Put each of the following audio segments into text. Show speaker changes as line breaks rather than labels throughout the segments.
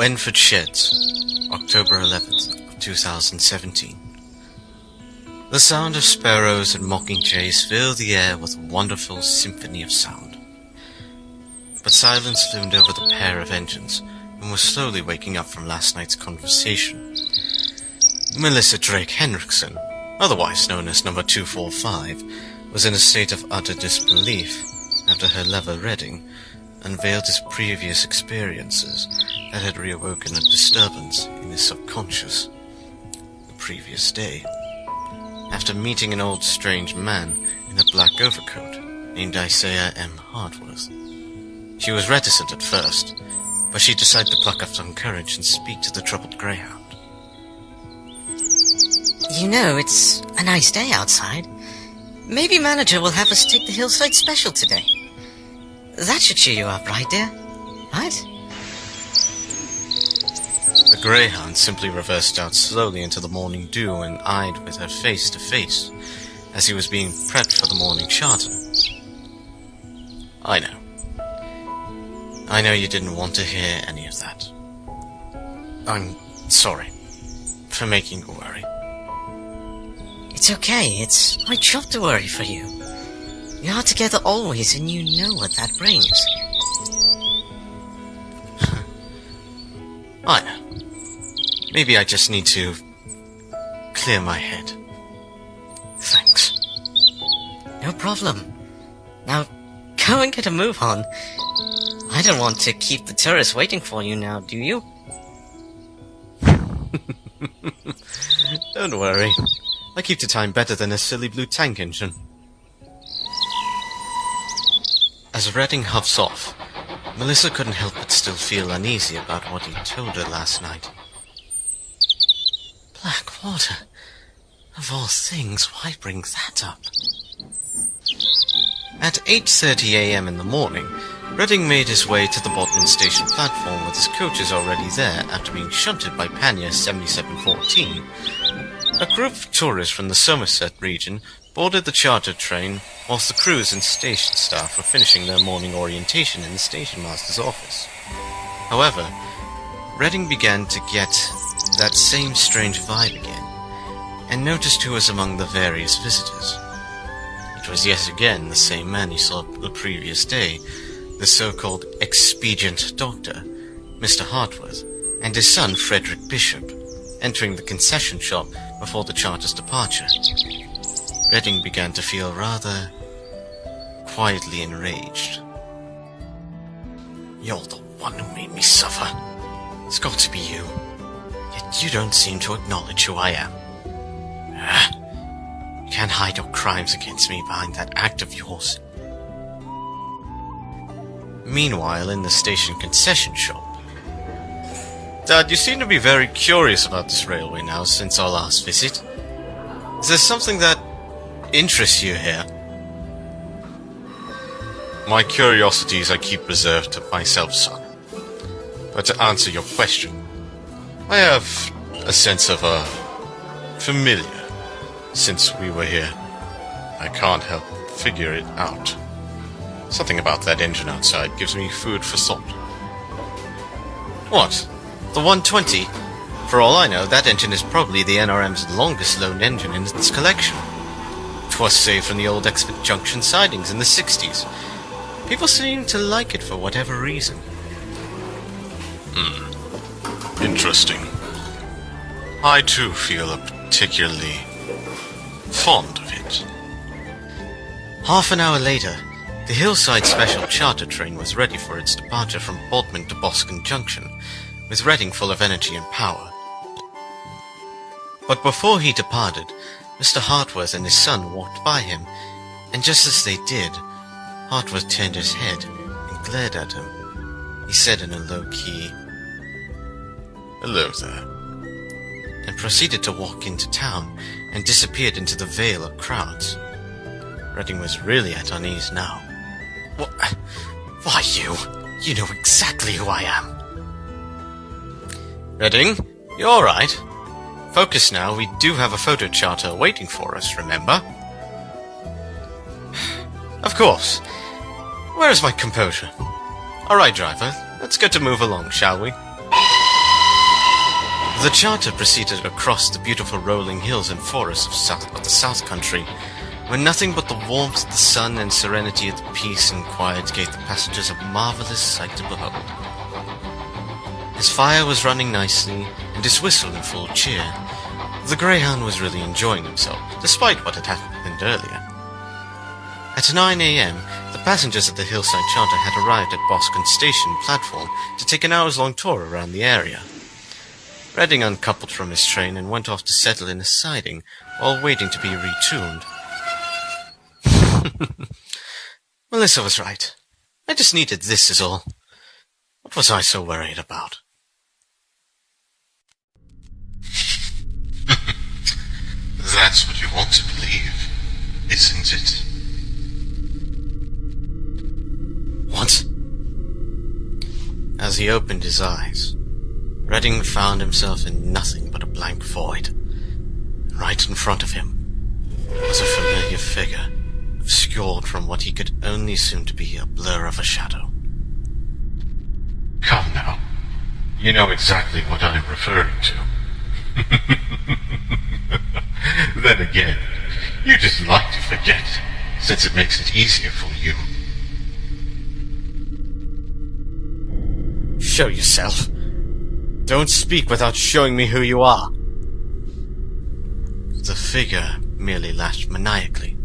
Wenford Sheds, October 11th of 2017. The sound of sparrows and mockingjays filled the air with a wonderful symphony of sound. But silence loomed over the pair of engines, and was slowly waking up from last night's conversation. Melissa Drake Henriksen, otherwise known as Number 245, was in a state of utter disbelief after her lover Redding unveiled his previous experiences that had reawoken a disturbance in his subconscious the previous day. After meeting an old strange man in a black overcoat named Isaiah M. Hardworth. She was reticent at first, but she decided to pluck up some courage and speak to the troubled greyhound.
You know, it's a nice day outside. Maybe Manager will have us take the hillside special today. That should cheer you up, right, dear? Right?
The greyhound simply reversed out slowly into the morning dew and eyed with her face to face as he was being prepped for the morning charter. I know you didn't want to hear any of that. I'm sorry for making you worry.
It's okay, it's my job to worry for you. We are together always, and you know what that brings.
I know. Maybe I just need to clear my head. Thanks.
No problem. Now, go and get a move on. I don't want to keep the tourists waiting for you now, do you?
Don't worry. I keep the time better than a silly blue tank engine. As Redding huffs off, Melissa couldn't help but still feel uneasy about what he told her last night. Black water? Of all things, why bring that up? At 8:30 a.m. in the morning, Redding made his way to the Bodmin station platform with his coaches already there after being shunted by Panya 7714. A group of tourists from the Somerset region boarded the charter train whilst the crews and station staff were finishing their morning orientation in the station master's office. However, Redding began to get that same strange vibe again, and noticed who was among the various visitors. It was yet again the same man he saw the previous day, the so-called expedient doctor, Mr. Hartworth, and his son Frederick Bishop, entering the concession shop before the charter's departure. Redding began to feel rather quietly enraged. You're the one who made me suffer. It's got to be you. Yet you don't seem to acknowledge who I am. You can't hide your crimes against me behind that act of yours. Meanwhile, in the station concession shop. Dad, you seem to be very curious about this railway now since our last visit. Is there something that interests you here? My curiosities I keep reserved to myself, son. But to answer your question, I have a sense of familiar since we were here. I can't help but figure it out. Something about that engine outside gives me food for thought. What? The 120? For all I know, that engine is probably the NRM's longest loaned engine in its collection. 'Twas saved from the old Exford Junction sidings in the 60s. People seem to like it for whatever reason. Interesting. I too feel particularly fond of it. Half an hour later, the Hillside Special charter train was ready for its departure from Bodmin to Boscombe Junction, with Redding full of energy and power. But before he departed, Mr. Hartworth and his son walked by him, and just as they did, Hartworth turned his head and glared at him. He said in a low key, "Hello there," and proceeded to walk into town and disappeared into the veil of crowds. Redding was really at unease now. Why you? You know exactly who I am. Redding, you alright? Focus now, we do have a photo charter waiting for us, remember? Of course. Where is my composure? Alright, driver, let's get to move along, shall we? The charter proceeded across the beautiful rolling hills and forests of the South Country, where nothing but the warmth of the sun and serenity of the peace and quiet gave the passengers a marvelous sight to behold. His fire was running nicely, and his whistle in full cheer. The Greyhound was really enjoying himself, despite what had happened earlier. At 9 a.m., the passengers of the Hillside Charter had arrived at Boscombe Station platform to take an hours-long tour around the area. Redding uncoupled from his train and went off to settle in a siding while waiting to be retuned. Melissa was right. I just needed this is all. What was I so worried about?
That's what you want to believe, isn't it?
What? As he opened his eyes, Redding found himself in nothing but a blank void. Right in front of him was a familiar figure, obscured from what he could only assume to be a blur of a shadow.
Come now. You know exactly what I'm referring to. Then again, you just like to forget, since it makes it easier for you.
Show yourself. Don't speak without showing me who you are. The figure merely laughed maniacally.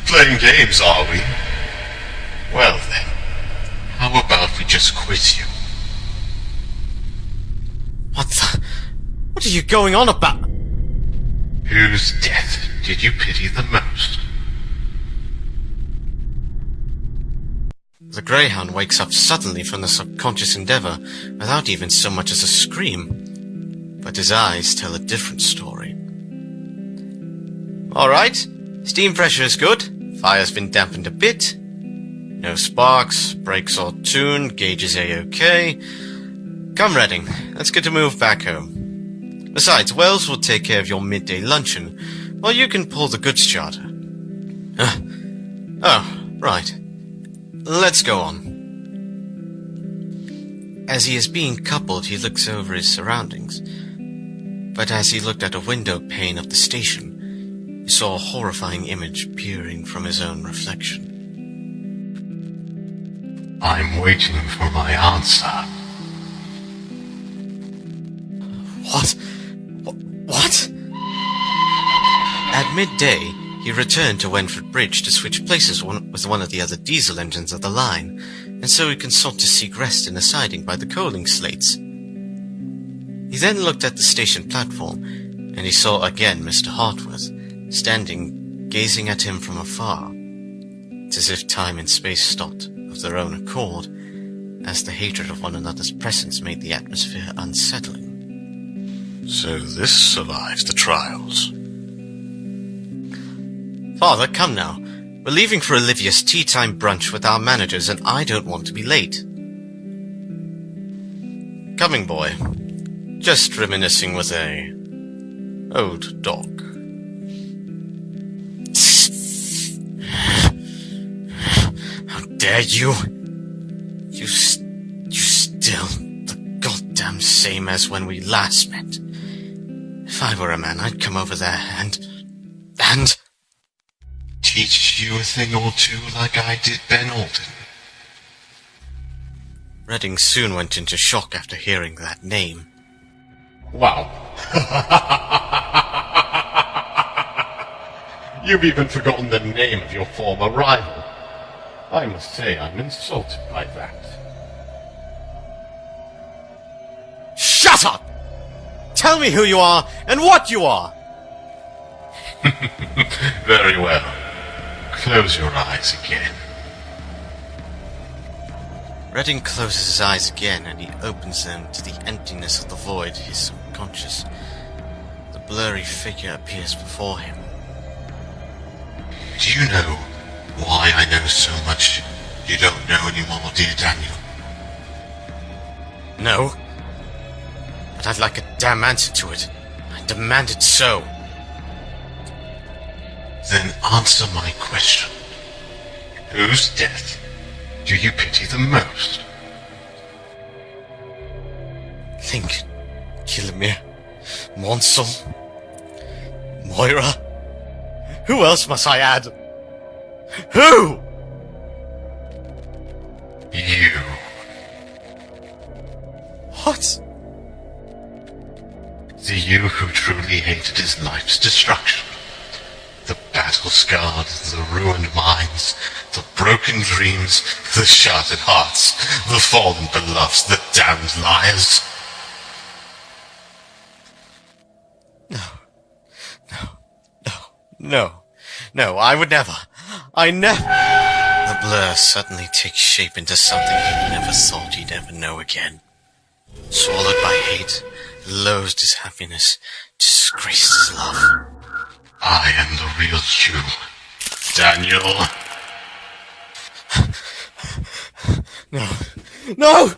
Playing games, are we? Well then, how about we just quit you?
What are you going on about?
Whose death did you pity the most?
The Greyhound wakes up suddenly from the subconscious endeavor without even so much as a scream. But his eyes tell a different story. Alright, steam pressure is good, fire's been dampened a bit, no sparks, brakes all tuned, gauge is A-OK. Come, Redding, let's get a move back home. Besides, Wells will take care of your midday luncheon, while you can pull the goods charter. Oh, right. Let's go on. As he is being coupled, he looks over his surroundings. But as he looked at a window pane of the station, he saw a horrifying image peering from his own reflection.
I'm waiting for my answer.
What? What? At midday, he returned to Wenford Bridge to switch places with one of the other diesel engines of the line, and so he consoled to seek rest in a siding by the coaling slates. He then looked at the station platform, and he saw again Mr. Hartworth, standing, gazing at him from afar. It's as if time and space stopped of their own accord, as the hatred of one another's presence made the atmosphere unsettling.
So this survives the trials.
Father, come now. We're leaving for Olivia's tea-time brunch with our managers, and I don't want to be late. Coming, boy. Just reminiscing with a old dog. How dare you? You still the goddamn same as when we last met. If I were a man, I'd come over there and...
Teach you a thing or two like I did Ben Alden.
Redding soon went into shock after hearing that name.
Wow. You've even forgotten the name of your former rival. I must say I'm insulted by that.
Shut up! Tell me who you are and what you are!
Very well. Close your eyes again.
Redding closes his eyes again and he opens them to the emptiness of the void, his subconscious. The blurry figure appears before him.
Do you know why I know so much you don't know anymore, dear Daniel?
No. But I'd like a damn answer to it. I demand it so.
Then answer my question. Whose death do you pity the most?
think Kilimir, Monsel, Moira. Who else must I add? Who?
You.
What?
The you who truly hated his life's destruction. The battle-scarred, the ruined minds, the broken dreams, the shattered hearts, the fallen beloveds, the damned liars.
No, I would never. I never. The blur suddenly takes shape into something he never thought he'd ever know again. Swallowed by hate, loathed his happiness, disgraced his love.
I am the real you, Daniel.
No!